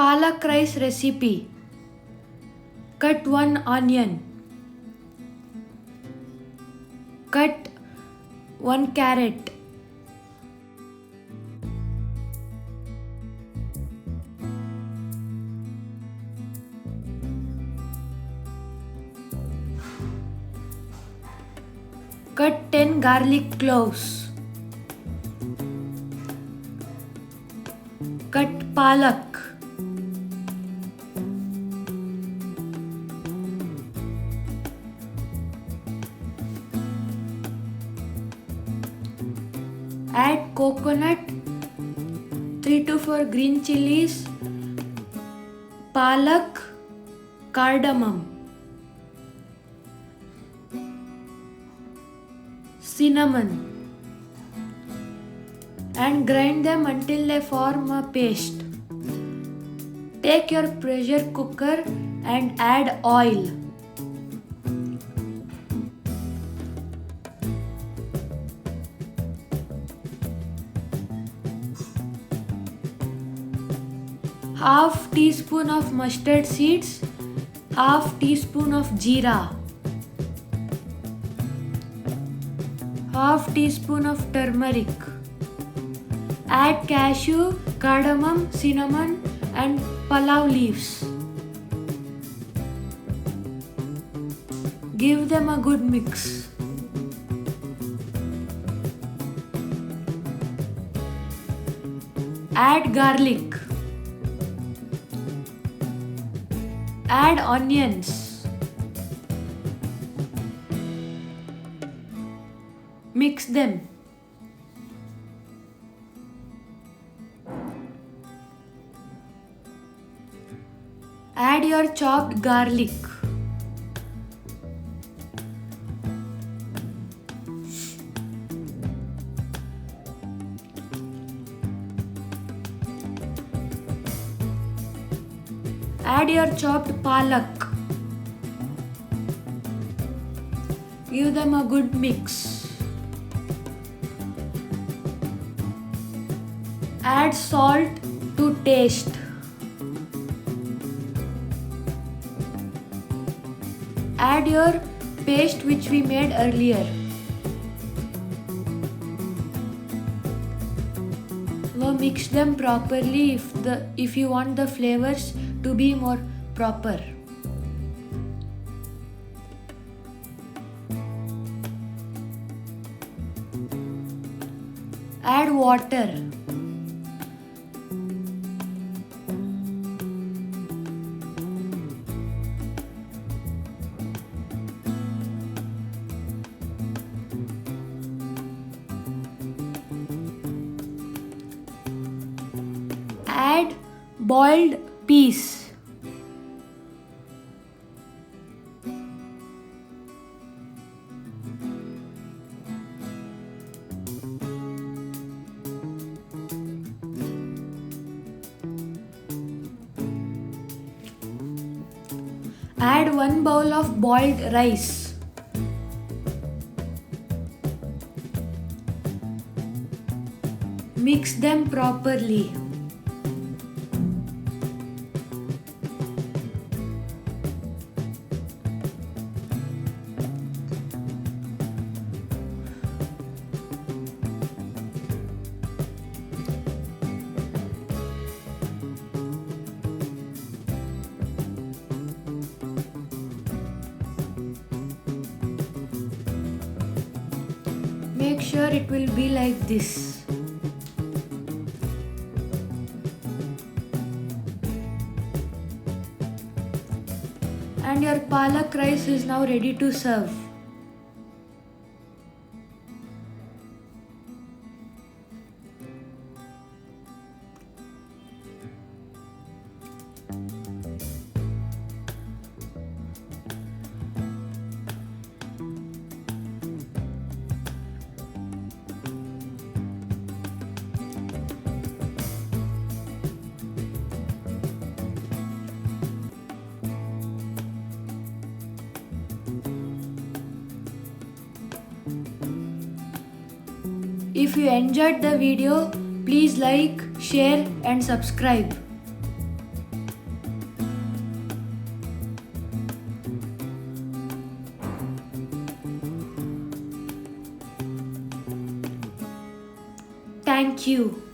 Palak rice recipe. Cut 1 onion. Cut 1 carrot. Cut 10 garlic cloves. Cut palak. Add coconut, 3 to 4 green chilies, palak, cardamom, cinnamon, and grind them until they form a paste. Take your pressure cooker and add oil. Half teaspoon of mustard seeds, half teaspoon of jeera, half teaspoon of turmeric. Add cashew, cardamom, cinnamon and pulao leaves. Give them a good mix. Add garlic. Add onions. Mix them. Add your chopped garlic. Add your chopped palak. Give them a good mix. Add salt to taste. Add your paste which we made earlier. Now mix them properly if you want the flavors to be more proper. Add water. Add boiled peas. Add 1 bowl of boiled rice. Mix them properly. Make sure it will be like this. And your palak rice is now ready to serve. If you enjoyed the video, please like, share and subscribe. Thank you.